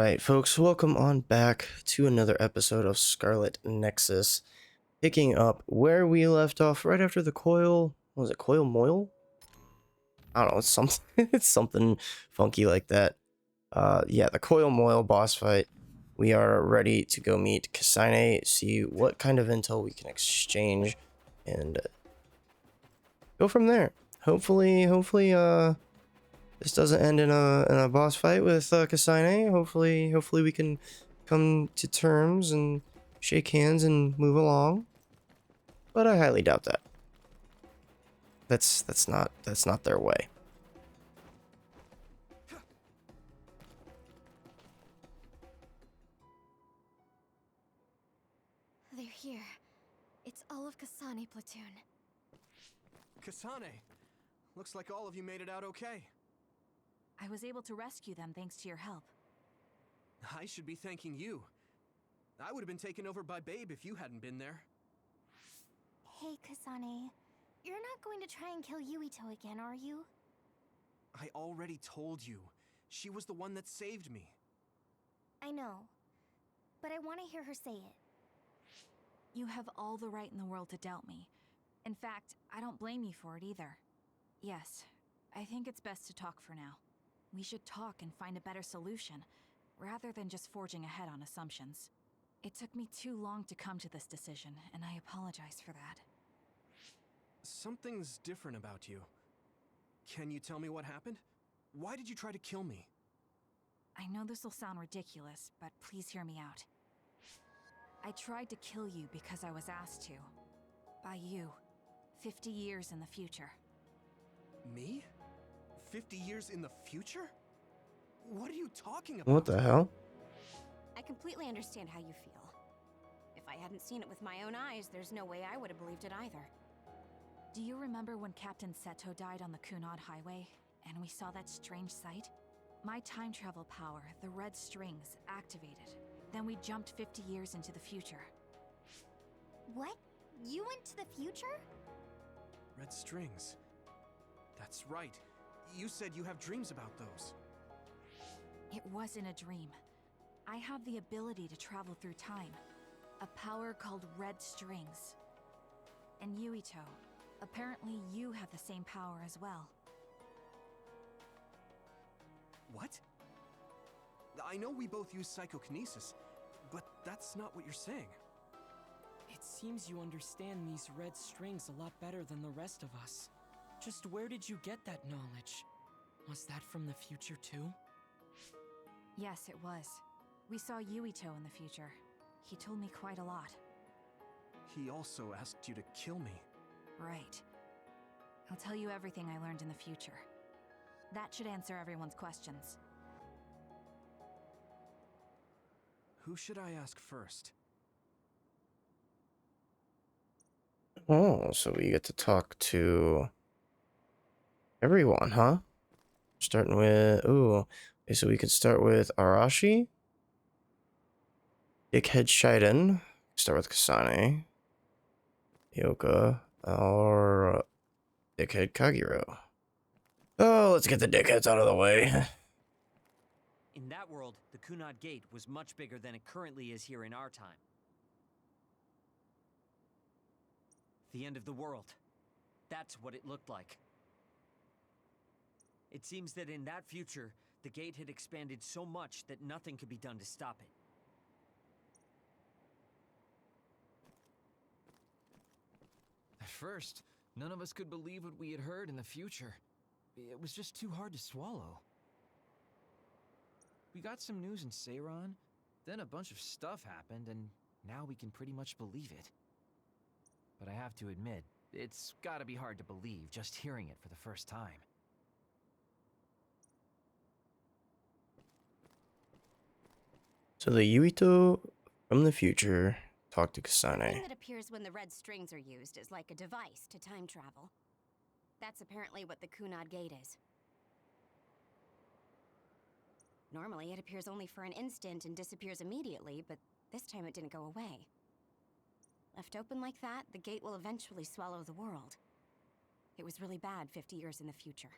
Alright, folks, welcome on back to another episode of Scarlet Nexus. Picking up where we left off right after the coil. What was it, coil moil? I don't know, it's something it's something funky like that. Yeah, the coil moil boss fight. We are ready to go meet Kasane, see what kind of intel we can exchange, and go from there. Hopefully, this doesn't end in a boss fight with Kasane. Hopefully we can come to terms and shake hands and move along. But I highly doubt that. That's not their way. They're here. It's all of Kasane platoon. Kasane! Looks like all of you made it out okay. I was able to rescue them thanks to your help. I should be thanking you. I would have been taken over by Babe if you hadn't been there. Hey, Kasane. You're not going to try and kill Yuito again, are you? I already told you. She was the one that saved me. I know. But I want to hear her say it. You have all the right in the world to doubt me. In fact, I don't blame you for it either. Yes, I think it's best to talk for now. We should talk and find a better solution, rather than just forging ahead on assumptions. It took me too long to come to this decision, and I apologize for that. Something's different about you. Can you tell me what happened? Why did you try to kill me? I know this will sound ridiculous, but please hear me out. I tried to kill you because I was asked to. By you. 50 years in the future. Me? 50 years in the future? What are you talking about? What the hell? I completely understand how you feel. If I hadn't seen it with my own eyes, there's no way I would have believed it either. Do you remember when Captain Seto died on the Kunad Highway, and we saw that strange sight? My time travel power, the red strings, activated. Then we jumped 50 years into the future. What? You went to the future? Red strings. That's right. You said you have dreams about those. It wasn't a dream. I have the ability to travel through time. A power called red strings. And Yuito, apparently you have the same power as well. What? I know we both use psychokinesis, but that's not what you're saying. It seems you understand these red strings a lot better than the rest of us. Just where did you get that knowledge? Was that from the future too? Yes, it was. We saw Yuito in the future. He told me quite a lot. He also asked you to kill me. Right. I'll tell you everything I learned in the future. That should answer everyone's questions. Who should I ask first? Oh, so we get to talk to everyone, huh? Starting with, ooh, okay, so we could start with Arashi, Dickhead Shiden, start with Kasane, Yoka, or Dickhead Kagero. Oh, let's get the dickheads out of the way. In that world, the Kunad Gate was much bigger than it currently is here in our time. The end of the world. That's what it looked like. It seems that in that future, the gate had expanded so much that nothing could be done to stop it. At first, none of us could believe what we had heard in the future. It was just too hard to swallow. We got some news in Seiran, then a bunch of stuff happened, and now we can pretty much believe it. But I have to admit, it's gotta be hard to believe just hearing it for the first time. So the Yuito from the future talked to The Kasane. thing that appears when the red strings are used is like a device to time travel. That's apparently what the Kunad Gate is. Normally, it appears only for an instant and disappears immediately, but this time it didn't go away. Left open like that, the gate will eventually swallow the world. It was really bad 50 years in the future.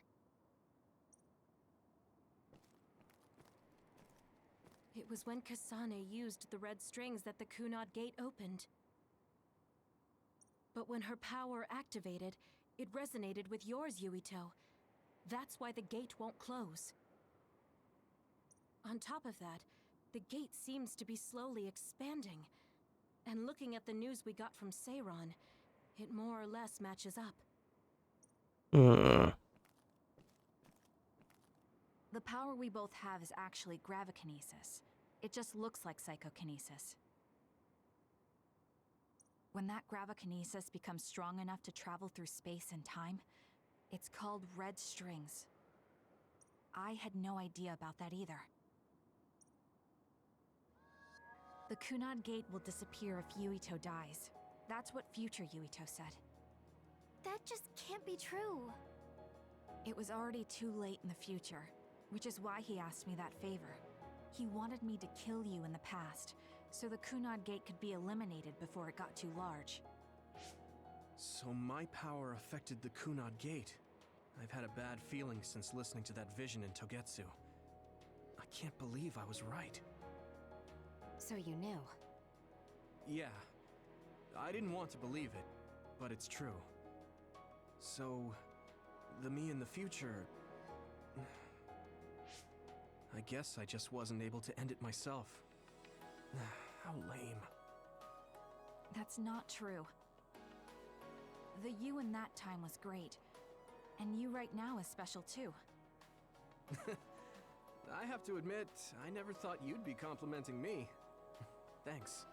It was when Kasane used the red strings that the Kunad Gate opened. But when her power activated, it resonated with yours, Yuito. That's why the gate won't close. On top of that, the gate seems to be slowly expanding. And looking at the news we got from Seiron, it more or less matches up. Hmm. The power we both have is actually gravikinesis. It just looks like psychokinesis. When that gravikinesis becomes strong enough to travel through space and time, it's called red strings. I had no idea about that either. The Kunad Gate will disappear if Yuito dies. That's what future Yuito said. That just can't be true. It was already too late in the future, which is why he asked me that favor. He wanted me to kill you in the past, so the Kunad Gate could be eliminated before it got too large. So my power affected the Kunad Gate. I've had a bad feeling since listening to that vision in Togetsu. I can't believe I was right. So you knew. Yeah. I didn't want to believe it, but it's true. So, the me in the future... I guess I just wasn't able to end it myself. How lame. That's not true. The you in that time was great, and you right now is special too. I have to admit, I never thought you'd be complimenting me. Thanks.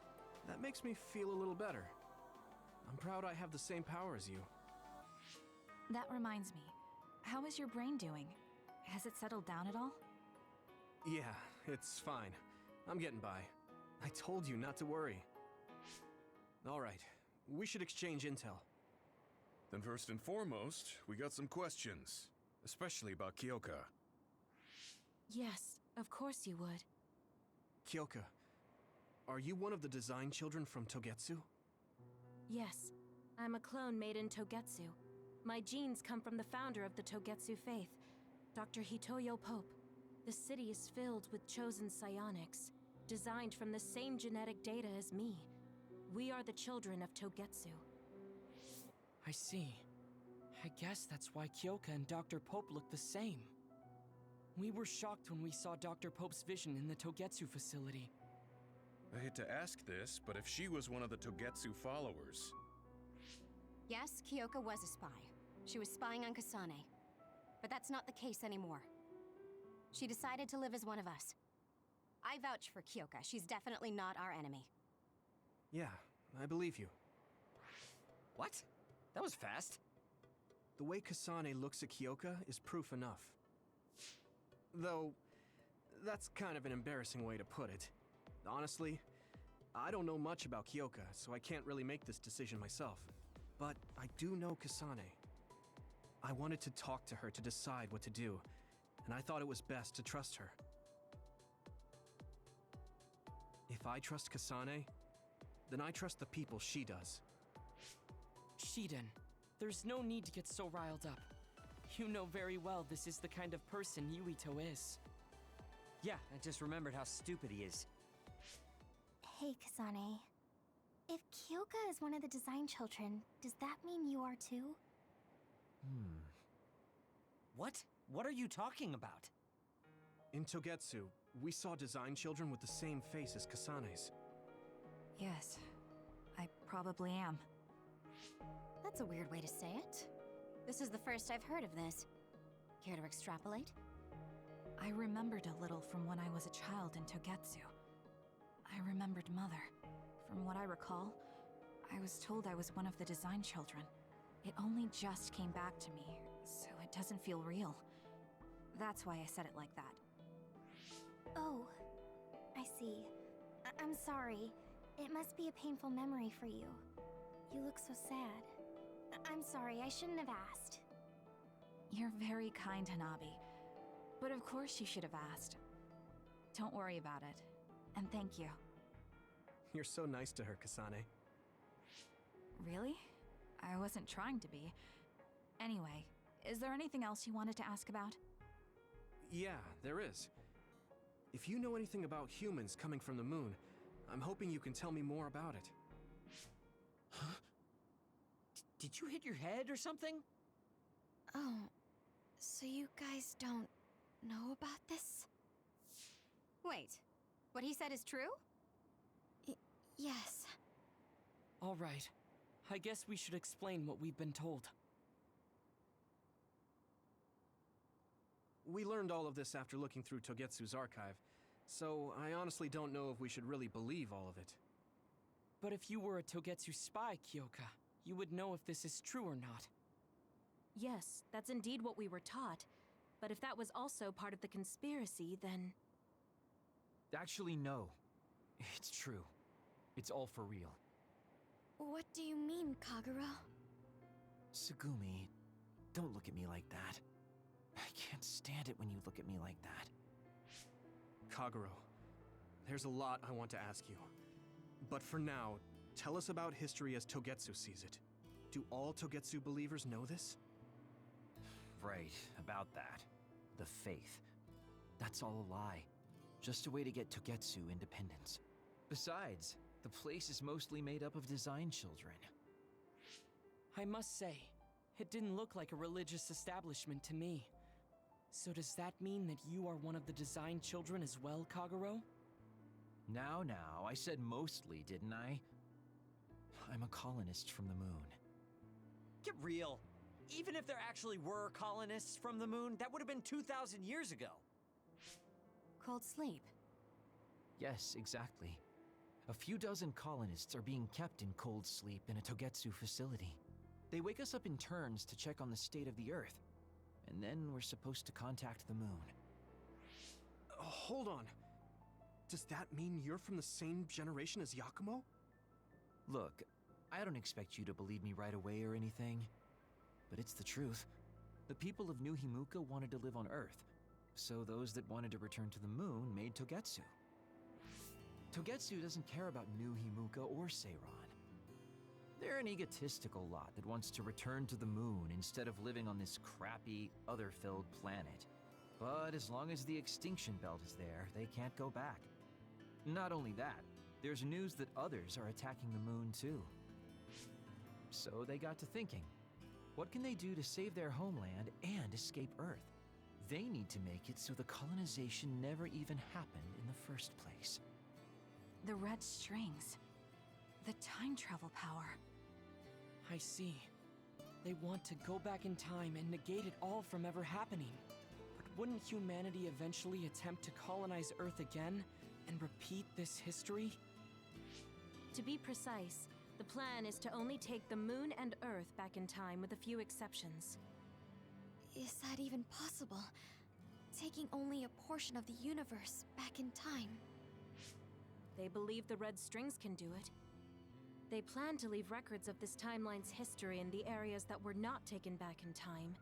That makes me feel a little better. I'm proud I have the same power as you. That reminds me, how is your brain doing? Has it settled down at all? Yeah, it's fine. I'm getting by. I told you not to worry. Alright, we should exchange intel. Then first and foremost, we got some questions. Especially about Kyoka. Yes, of course you would. Kyoka, are you one of the design children from Togetsu? Yes, I'm a clone made in Togetsu. My genes come from the founder of the Togetsu faith, Dr. Hitoyo Pope. The city is filled with chosen psionics, designed from the same genetic data as me. We are the children of Togetsu. I see. I guess that's why Kyoka and Dr. Pope look the same. We were shocked when we saw Dr. Pope's vision in the Togetsu facility. I hate to ask this, but if she was one of the Togetsu followers... Yes, Kyoka was a spy. She was spying on Kasane. But that's not the case anymore. She decided to live as one of us. I vouch for Kyoka. She's definitely not our enemy. Yeah, I believe you. What? That was fast. The way Kasane looks at Kyoka is proof enough. Though, that's kind of an embarrassing way to put it. Honestly, I don't know much about Kyoka, so I can't really make this decision myself. But I do know Kasane. I wanted to talk to her to decide what to do, and I thought it was best to trust her. If I trust Kasane, then I trust the people she does. Shiden, there's no need to get so riled up. You know very well this is the kind of person Yuito is. Yeah, I just remembered how stupid he is. Hey, Kasane. If Kyoka is one of the design children, does that mean you are too? What? What are you talking about? In Togetsu, we saw design children with the same face as Kasane's. Yes, I probably am. That's a weird way to say it. This is the first I've heard of this. Care to extrapolate? I remembered a little from when I was a child in Togetsu. I remembered Mother. From what I recall, I was told I was one of the design children. It only just came back to me, so it doesn't feel real. That's why I said it like that. Oh, I see. I'm sorry. It must be a painful memory for you. You look so sad. I'm sorry, I shouldn't have asked. You're very kind, Hanabi. But of course you should have asked. Don't worry about it. And thank you. You're so nice to her, Kasane. Really? I wasn't trying to be. Anyway, is there anything else you wanted to ask about? Yeah, there is. If you know anything about humans coming from the moon, I'm hoping you can tell me more about it. Huh? Did you hit your head or something? Oh, so you guys don't know about this? Wait, what he said is true? Yes. All right. I guess we should explain what we've been told. We learned all of this after looking through Togetsu's archive, so I honestly don't know if we should really believe all of it. But if you were a Togetsu spy, Kyoka, you would know if this is true or not. Yes, that's indeed what we were taught. But if that was also part of the conspiracy, then... Actually, no. It's true. It's all for real. What do you mean, Kagero? Tsugumi, don't look at me like that. I can't stand it when you look at me like that. Kagero, there's a lot I want to ask you. But for now, tell us about history as Togetsu sees it. Do all Togetsu believers know this? Right, about that. The faith. That's all a lie. Just a way to get Togetsu independence. Besides, the place is mostly made up of design children. I must say, it didn't look like a religious establishment to me. So does that mean that you are one of the design children as well, Kagero? Now, I said mostly, didn't I? I'm a colonist from the moon. Get real. Even if there actually were colonists from the moon, that would have been 2,000 years ago. Cold sleep. Yes, exactly. A few dozen colonists are being kept in cold sleep in a Togetsu facility. They wake us up in turns to check on the state of the Earth, and then we're supposed to contact the moon. Hold on. Does that mean you're from the same generation as Yakumo? Look, I don't expect you to believe me right away or anything, but it's the truth. The people of New Himuka wanted to live on Earth, so those that wanted to return to the moon made Togetsu. Togetsu doesn't care about New Himuka or Seiran. They're an egotistical lot that wants to return to the moon instead of living on this crappy, other-filled planet. But as long as the extinction belt is there, they can't go back. Not only that, there's news that others are attacking the moon too. So they got to thinking, what can they do to save their homeland and escape Earth? They need to make it so the colonization never even happened in the first place. The red strings. The time travel power. I see. They want to go back in time and negate it all from ever happening. But wouldn't humanity eventually attempt to colonize Earth again and repeat this history? To be precise, the plan is to only take the moon and Earth back in time with a few exceptions. Is that even possible? Taking only a portion of the universe back in time. They believe the red strings can do it. They plan to leave records of this timeline's history in the areas that were not taken back in time,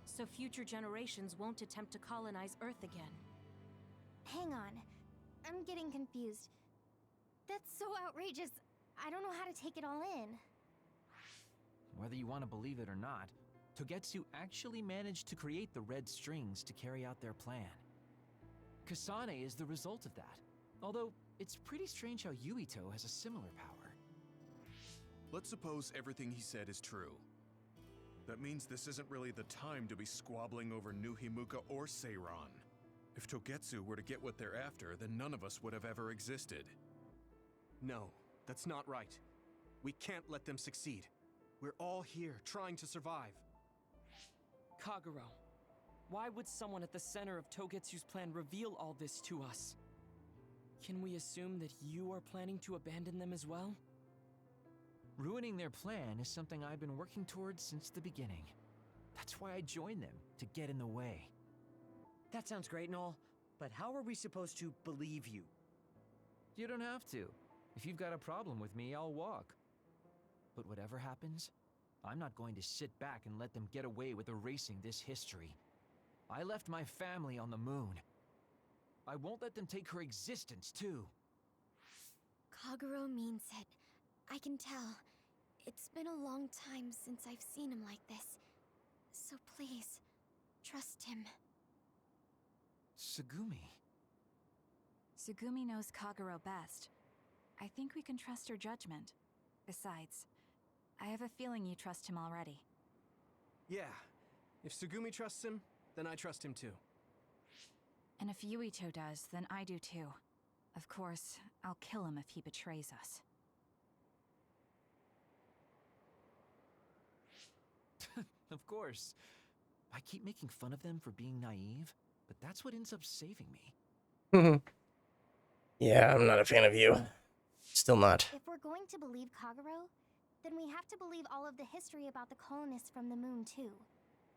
so future generations won't attempt to colonize Earth again. Hang on. I'm getting confused. That's so outrageous. I don't know how to take it all in. Whether you want to believe it or not, Togetsu actually managed to create the red strings to carry out their plan. Kasane is the result of that, although it's pretty strange how Yuito has a similar power. Let's suppose everything he said is true. That means this isn't really the time to be squabbling over New Himuka or Seiran. If Togetsu were to get what they're after, then none of us would have ever existed. No, that's not right. We can't let them succeed. We're all here, trying to survive. Kagero, why would someone at the center of Togetsu's plan reveal all this to us? Can we assume that you are planning to abandon them as well? Ruining their plan is something I've been working towards since the beginning. That's why I joined them, to get in the way. That sounds great and all, but how are we supposed to believe you? You don't have to. If you've got a problem with me, I'll walk. But whatever happens, I'm not going to sit back and let them get away with erasing this history. I left my family on the moon. I won't let them take her existence, too. Kagero means it. I can tell. It's been a long time since I've seen him like this. So please, trust him. Tsugumi. Tsugumi knows Kagero best. I think we can trust her judgment. Besides, I have a feeling you trust him already. Yeah. If Sugumi trusts him, then I trust him too. And if Yuito does, then I do too. Of course, I'll kill him if he betrays us. Of course. I keep making fun of them for being naive, but that's what ends up saving me. Yeah, I'm not a fan of you. Still not. If we're going to believe Kagero, then we have to believe all of the history about the colonists from the moon too.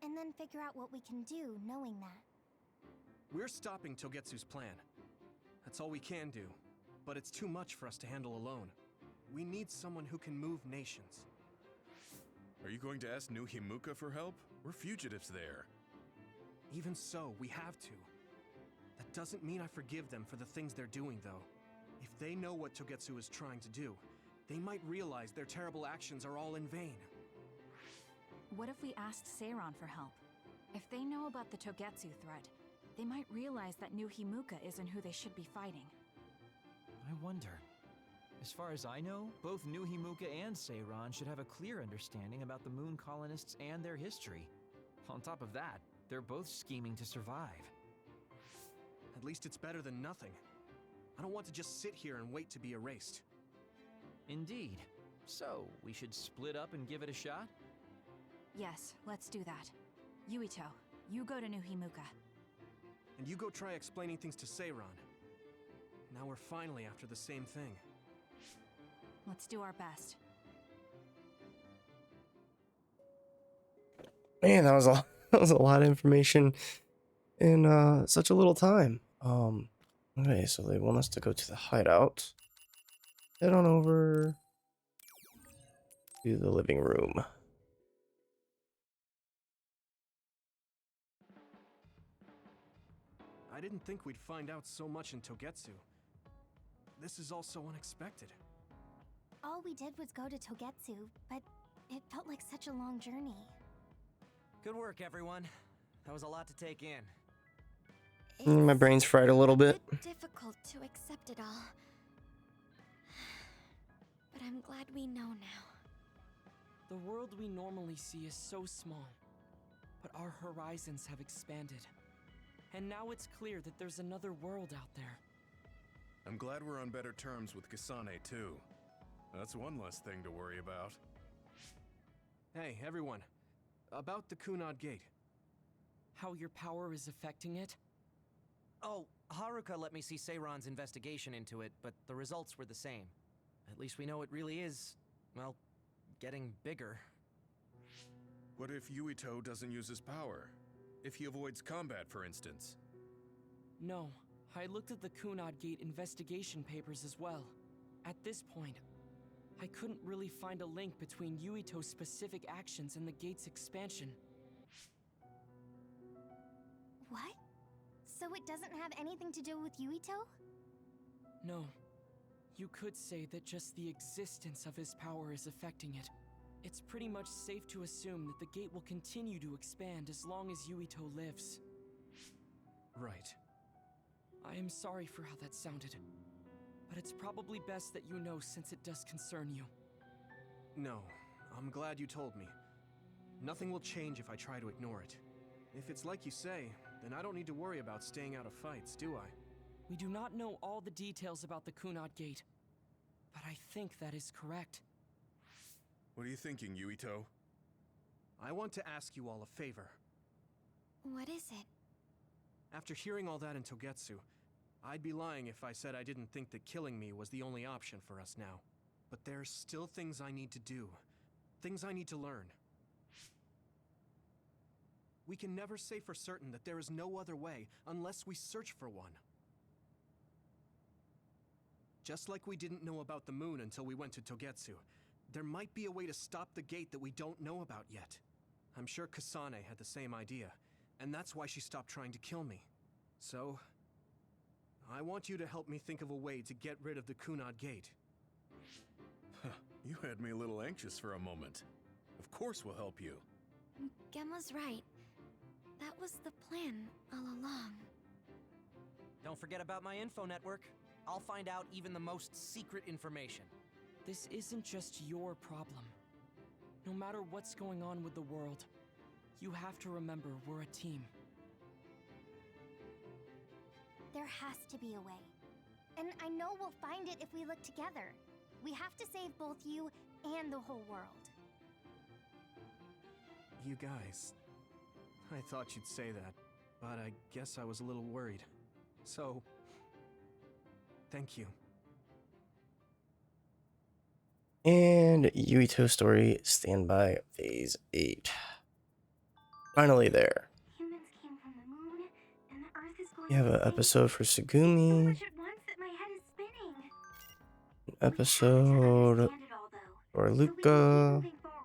And then figure out what we can do knowing that. We're stopping Togetsu's plan. That's all we can do. But it's too much for us to handle alone. We need someone who can move nations. Are you going to ask New Himuka for help? We're fugitives there. Even so, we have to. That doesn't mean I forgive them for the things they're doing, though. If they know what Togetsu is trying to do, they might realize their terrible actions are all in vain. What if we asked Seiron for help? If they know about the Togetsu threat, they might realize that New Himuka isn't who they should be fighting. I wonder. As far as I know, both New Himuka and Seiron should have a clear understanding about the moon colonists and their history. On top of that, they're both scheming to survive. At least it's better than nothing. I don't want to just sit here and wait to be erased. Indeed. So, we should split up and give it a shot? Yes, let's do that. Yuito, you go to New Himuka. And you go try explaining things to Seiron. Now we're finally after the same thing. Let's do our best. Man, that was a that was a lot of information in such a little time. Okay, so they want us to go to the hideout. Head on over to the living room. I didn't think we'd find out so much in Togetsu. This is all so unexpected. All we did was go to Togetsu, but it felt like such a long journey. Good work, everyone. That was a lot to take in. My brain's fried a little bit. It's difficult to accept it all. But I'm glad we know now. The world we normally see is so small, but our horizons have expanded. And now it's clear that there's another world out there. I'm glad we're on better terms with Kasane, too. That's one less thing to worry about. Hey, everyone. About the Kunad Gate. How your power is affecting it? Oh, Haruka let me see Seiron's investigation into it, but the results were the same. At least we know it really is, well, getting bigger. What if Yuito doesn't use his power? If he avoids combat, for instance? No, I looked at the Kunad Gate investigation papers as well. At this point, I couldn't really find a link between Yuito's specific actions and the gate's expansion. What? So it doesn't have anything to do with Yuito? No. You could say that just the existence of his power is affecting it. It's pretty much safe to assume that the gate will continue to expand as long as Yuito lives. Right. I am sorry for how that sounded, but it's probably best that you know since it does concern you. No, I'm glad you told me. Nothing will change if I try to ignore it. If it's like you say, then I don't need to worry about staying out of fights, do I? We do not know all the details about the Kunad Gate, but I think that is correct. What are you thinking, Yuito? I want to ask you all a favor. What is it? After hearing all that in Togetsu, I'd be lying if I said I didn't think that killing me was the only option for us now. But there's still things I need to do. Things I need to learn. We can never say for certain that there is no other way unless we search for one. Just like we didn't know about the moon until we went to Togetsu, there might be a way to stop the gate that we don't know about yet. I'm sure Kasane had the same idea, and that's why she stopped trying to kill me. So, I want you to help me think of a way to get rid of the Kunad Gate. You had me a little anxious for a moment. Of course we'll help you. Gemma's right. That was the plan all along. Don't forget about my info network. I'll find out even the most secret information. This isn't just your problem. No matter what's going on with the world, you have to remember we're a team. There has to be a way. And I know we'll find it if we look together. We have to save both you and the whole world. You guys. I thought you'd say that, but I guess I was a little worried. So, thank you. And Yuito story standby phase 8. Finally there. Humans came from the moon, and the Earth is going You have an insane. episode for So Segumi. much at once that my head is spinning. An episode We have to understand it all, though, for so we can keep Luca. moving forward.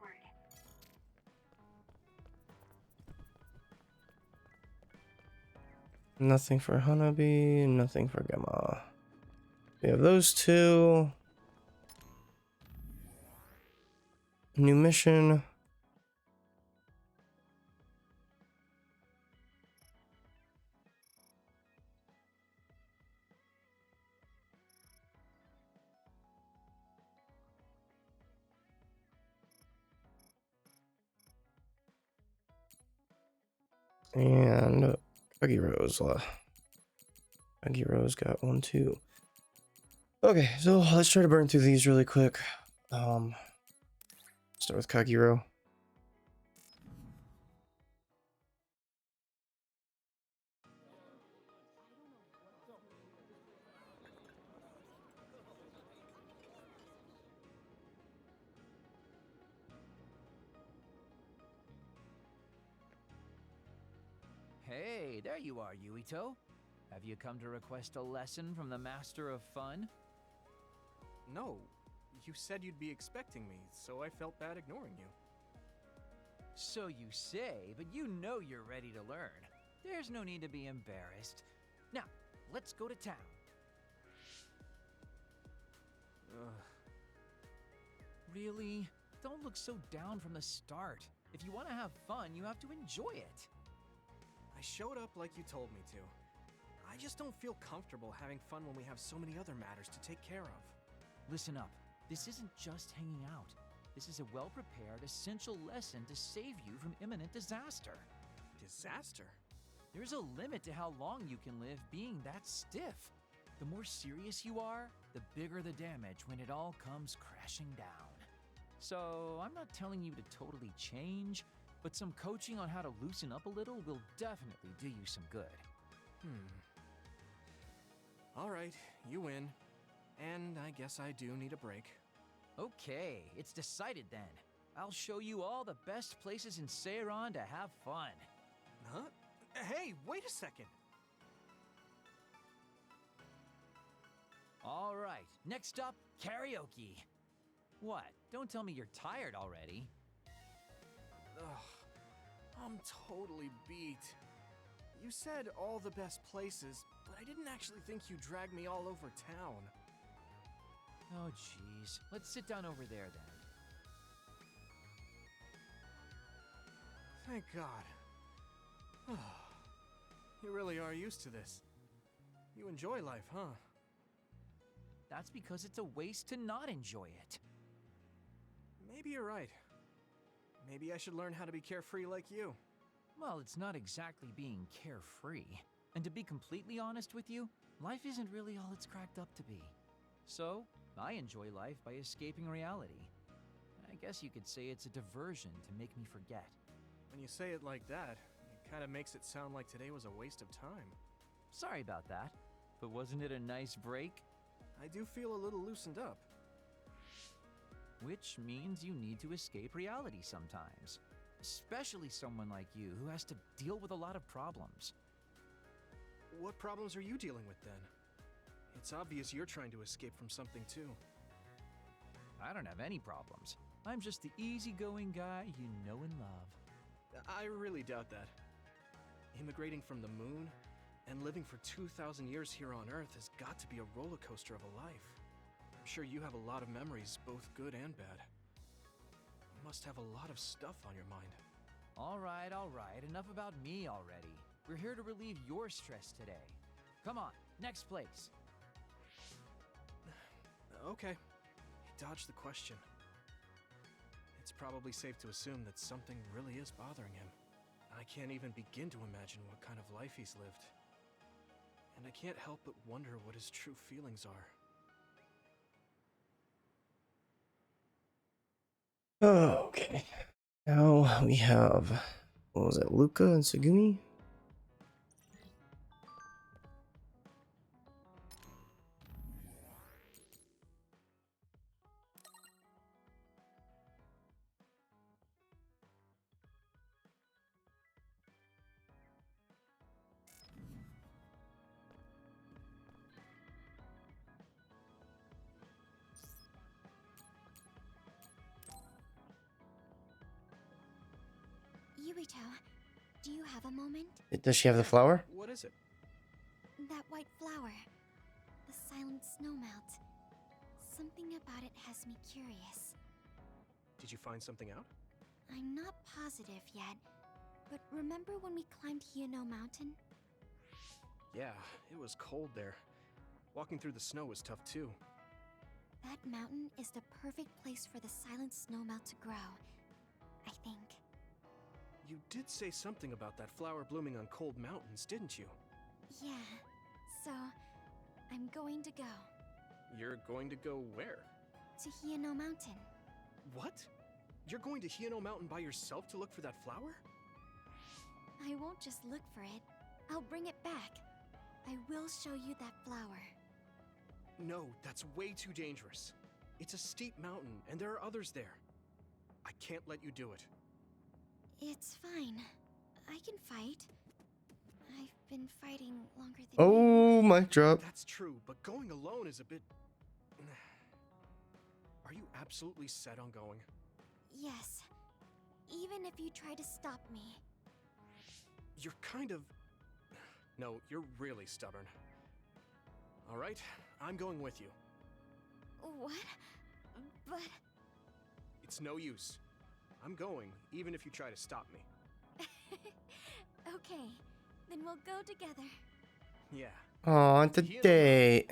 Nothing for Hanabi. Nothing for Gamma. We have those two. New mission. And Kagiro's Kagiro's got one too. Okay, so let's try to burn through these really quick. Start with Kagiro. Hey, there you are, Yuito. Have you come to request a lesson from the Master of Fun? No, you said you'd be expecting me, so I felt bad ignoring you. So you say, but you know you're ready to learn. There's no need to be embarrassed. Now, let's go to town. Really? Don't look so down from the start. If you want to have fun, you have to enjoy it. I showed up like you told me to. I just don't feel comfortable having fun when we have so many other matters to take care of. Listen up. This isn't just hanging out. This is a well-prepared, essential lesson to save you from imminent disaster. Disaster? There's a limit to how long you can live being that stiff. The more serious you are, the bigger the damage when it all comes crashing down. So, I'm not telling you to totally change, but some coaching on how to loosen up a little will definitely do you some good. Alright, you win. And I guess I do need a break. Okay, it's decided then. I'll show you all the best places in Seiron to have fun. Huh? Hey, wait a second! All right, next up, karaoke. What? Don't tell me you're tired already. Ugh, I'm totally beat. You said all the best places, but I didn't actually think you dragged me all over town. Oh, jeez. Let's sit down over there then. Thank God. You really are used to this. You enjoy life, huh? That's because it's a waste to not enjoy it. Maybe you're right. Maybe I should learn how to be carefree like you. Well, it's not exactly being carefree. And to be completely honest with you, life isn't really all it's cracked up to be. So, I enjoy life by escaping reality. I guess you could say it's a diversion to make me forget. When you say it like that, it kind of makes it sound like today was a waste of time. Sorry about that, but wasn't it a nice break? I do feel a little loosened up. Which means you need to escape reality sometimes. Especially someone like you who has to deal with a lot of problems. What problems are you dealing with then? It's obvious you're trying to escape from something too. I don't have any problems. I'm just the easygoing guy you know and love. I really doubt that. Immigrating from the moon and living for 2,000 years here on Earth has got to be a roller coaster of a life. I'm sure you have a lot of memories, both good and bad. You must have a lot of stuff on your mind. All right, enough about me already. We're here to relieve your stress today. Come on, Next place. Okay. He dodged the question. It's probably safe to assume that something really is bothering him. I can't even begin to imagine what kind of life he's lived. And I can't help but wonder what his true feelings are. Okay. Now we have, what was it, Luca and Tsugumi? Yuito, do you have a moment? Does she have the flower? What is it? That white flower. The silent snowmelt. Something about it has me curious. Did you find something out? I'm not positive yet, but remember when we climbed Hino Mountain? Yeah, it was cold there. Walking through the snow was tough too. That mountain is the perfect place for the silent snowmelt to grow, I think. You did say something about that flower blooming on cold mountains, didn't you? Yeah, so I'm going to go. You're going to go where? To Hino Mountain. What? You're going to Hino Mountain by yourself to look for that flower? I won't just look for it. I'll bring it back. I will show you that flower. No, that's way too dangerous. It's a steep mountain, and there are others there. I can't let you do it. It's fine. I can fight. I've been fighting longer than Oh, mic drop. That's true, but going alone is a bit... Are you absolutely set on going? Yes. Even if you try to stop me. You're kind of... No, you're really stubborn. All right, I'm going with you. What? But... It's no use. I'm going, even if you try to stop me. Okay, then we'll go together. Yeah. Aw, the date.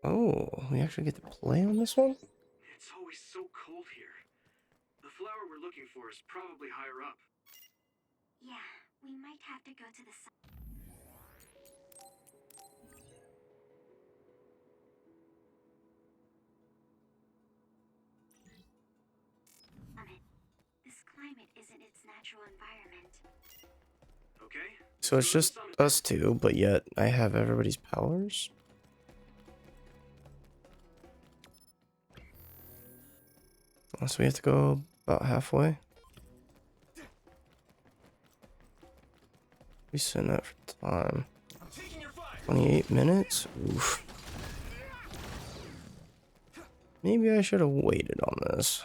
Oh, we actually get to play on this one? It's always so cold here. The flower we're looking for is probably higher up. Yeah, we might have to go to the sun. This climate isn't its natural environment. Okay. So it's just us two, but yet I have everybody's powers? So we have to go about halfway. We send that for time. 28 minutes? Oof. Maybe I should have waited on this.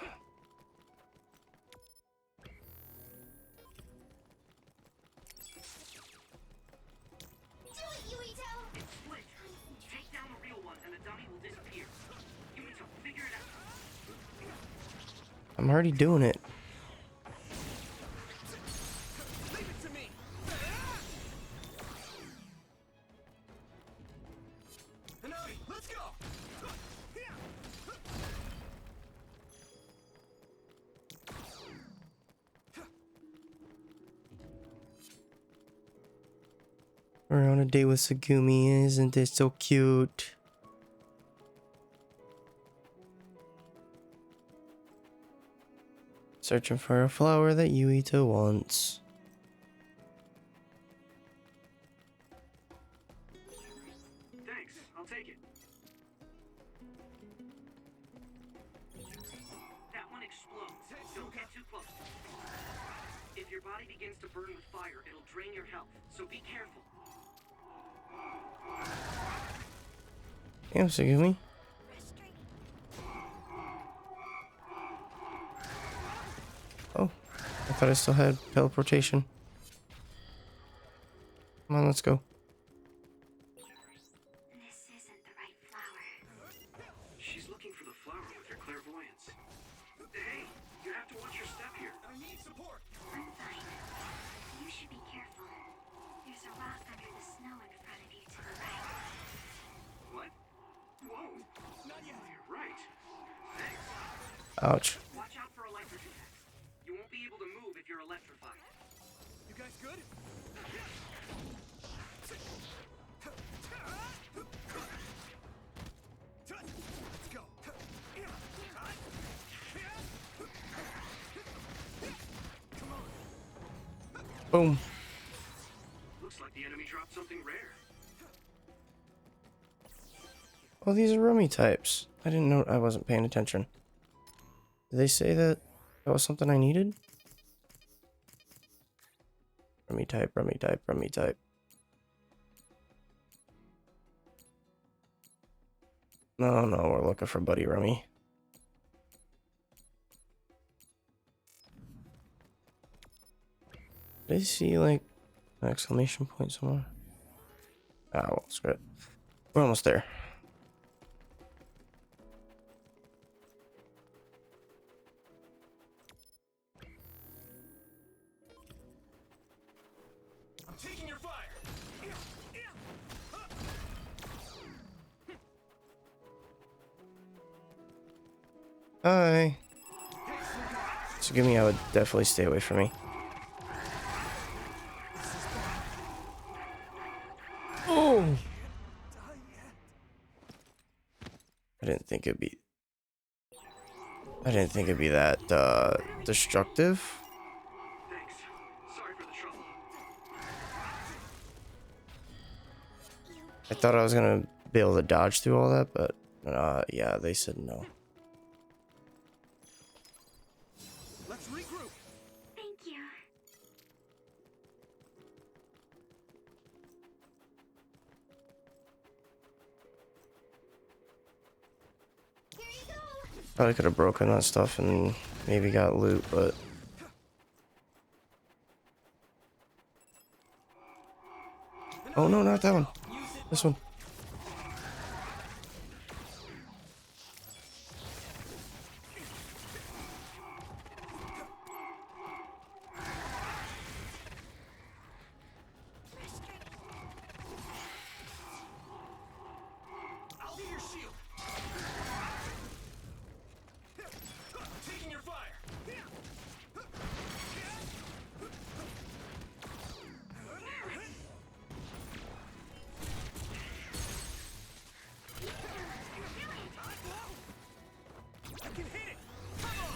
I'm already doing it. We're on a date with Tsugumi, isn't it so cute? Searching for a flower that Yuito wants. Thanks, I'll take it. That one explodes. Don't get too close. If your body begins to burn with fire, it'll drain your health, so be careful. Damn, Tsugumi. Oh, I thought I still had teleportation. Come on, let's go. This isn't the right flower. She's looking for the flower with her clairvoyance. Hey, you have to watch your step here. Ouch. Watch out for electric attacks. You won't be able to move if you're electrified. You guys good? Let's go. Boom. Looks like the enemy dropped something rare. Oh, these are rummy types. I didn't know. I wasn't paying attention. Did they say that that was something I needed? Rummy type, rummy type, rummy type. No, no, we're looking for Buddy Rummy. Did I see like an exclamation point somewhere? Ah, well, screw it. We're almost there. I'm taking your fire. Hi. So give me, I would definitely stay away from me. Oh! I didn't think it'd be that destructive. Thanks. Sorry for the trouble. I thought I was gonna be able to dodge through all that, but yeah, they said no. Let's regroup. Thank you. Here you go. Probably could have broken that stuff and maybe got loot, but oh no, not that one. This one. I'll be your shield. Taking your fire. I can hit it. Come on.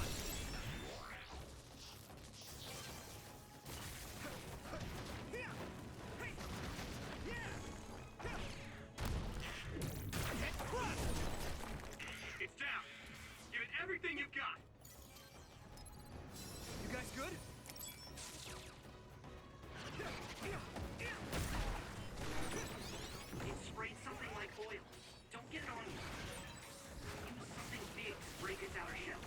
It's down. Give it everything you've got. You guys good? It sprayed something like oil. Don't get it on you. Use something big to break its outer shell.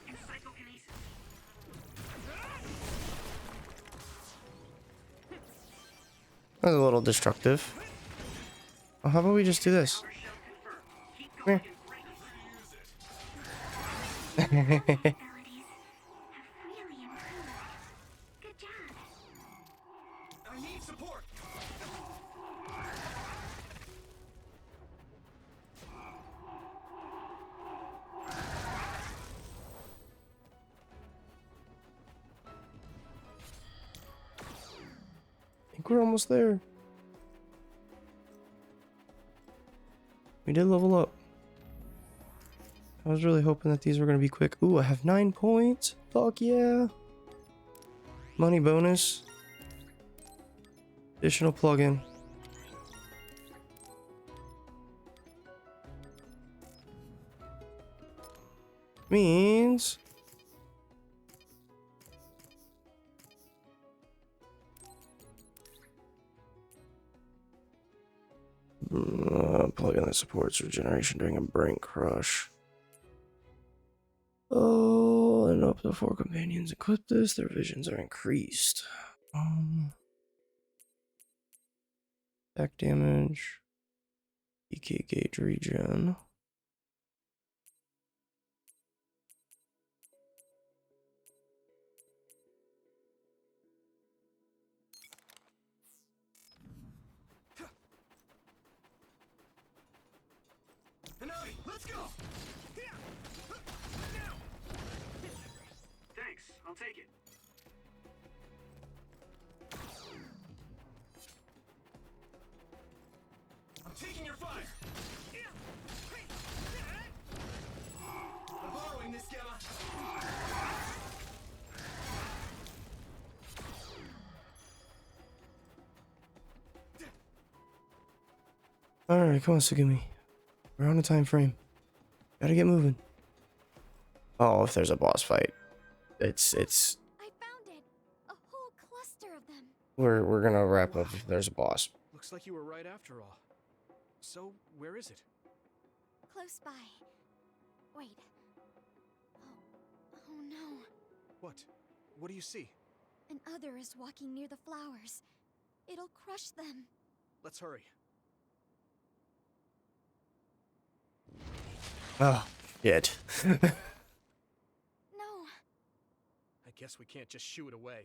Use psychokinesis. That's a little destructive. Oh, how about we just do this? Outer shell confirmed. Keep Come going here. and break it. Abilities have really improved. Good job. I need support. I think we're almost there. We did level up. I was really hoping that these were going to be quick. Ooh, I have 9 points. Fuck yeah. Money bonus. Additional plugin. Means plugin that supports regeneration during a brain crush. Oh, and up to 4 companions equip this, their visions are increased. Back damage. EK gauge regen. Hanabi, let's go. I'll take it. I'm taking your fire. I'm borrowing this, Gamma. Alright, come on, Sugumi. We're on a time frame. Gotta get moving. Oh, if there's a boss fight. It's I found it! A whole cluster of them. we're gonna wrap up if there's a boss. Looks like you were right after all. So, where is it? Close by. Wait. Oh no. What? What do you see? An other is walking near the flowers. It'll crush them. Let's hurry. Oh, shit. No. I guess we can't just shoo it away.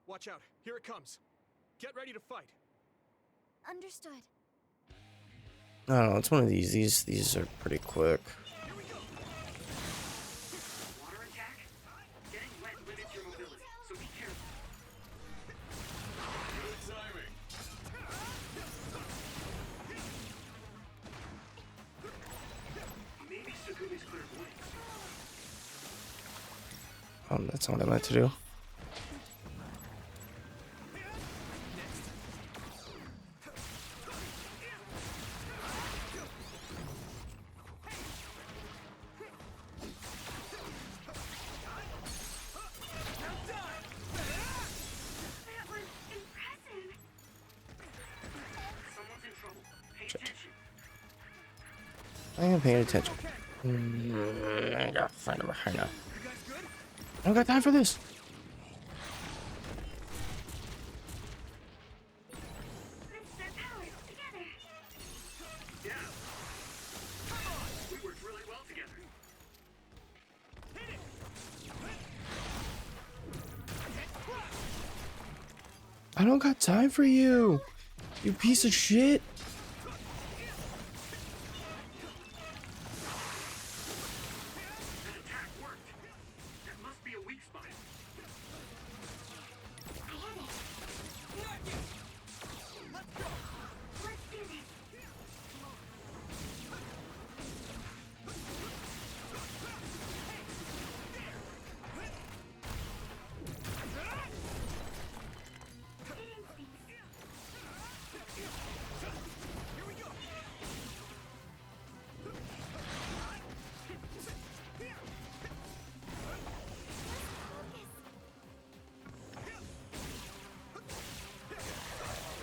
Watch out, here it comes. Get ready to fight. Understood. I don't know, it's one of these. These are pretty quick. Here we go. Water attack? Getting wet limits your mobility, so be careful. Good timing. Maybe Sugumi's clairvoyance. That's not what I meant to do. That was impressive. Someone's in trouble. Pay attention. I am paying attention. I gotta find him behind now. You guys good? I don't got time for this. Let's set powers together. Yeah. Come on. We worked really well together. I don't got time for you. You piece of shit. That attack worked. That must be a weak spot. I have it. Let's do this.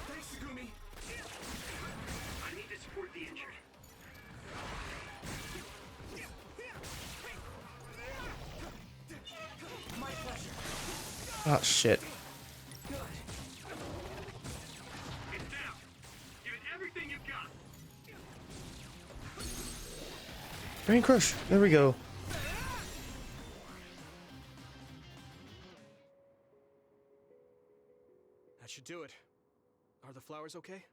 Thanks, Sugumi. I need to support the injured. My pleasure. Oh shit. It's down. Give it everything you've got. Brain crush. There we go. That should do it. Are the flowers okay?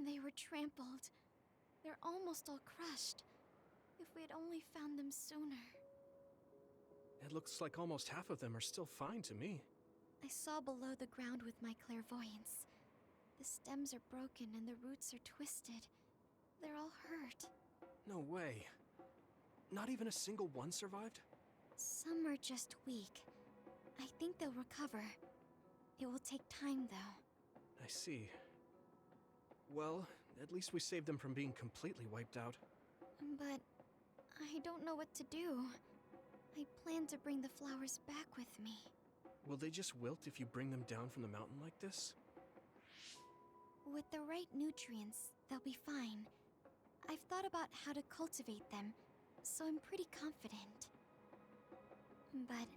They were trampled. They're almost all crushed. If we had only found them sooner. It looks like almost half of them are still fine to me. I saw below the ground with my clairvoyance. The stems are broken and the roots are twisted. They're all hurt. No way. Not even a single one survived? Some are just weak. I think they'll recover. It will take time, though. I see. Well, at least we saved them from being completely wiped out. But I don't know what to do. I plan to bring the flowers back with me. Will they just wilt if you bring them down from the mountain like this? With the right nutrients, they'll be fine. I've thought about how to cultivate them, so I'm pretty confident. But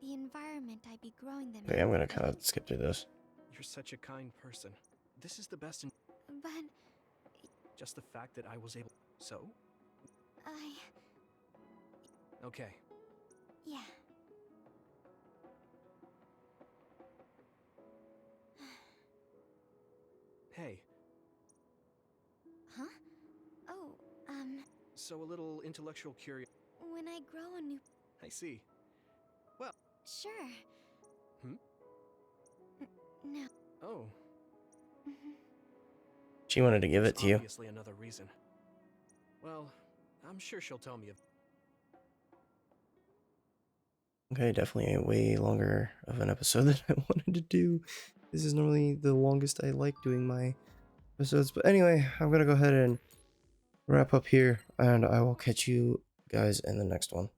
the environment I'd be growing them Okay, I'm gonna kind of skip through this. You're such a kind person. This is the best in But just the fact that I was able. So? Okay. yeah. Hey, Huh? Oh, so a little intellectual curiosity. when I grow a new... I see. Sure. Hmm? No. Oh, Mhm. She wanted to give it that's to you. obviously another reason. Well, I'm sure she'll tell me. Okay, definitely a way longer of an episode than I wanted to do. This is normally the longest I like doing my episodes. But anyway, I'm gonna go ahead and wrap up here, and I will catch you guys in the next one.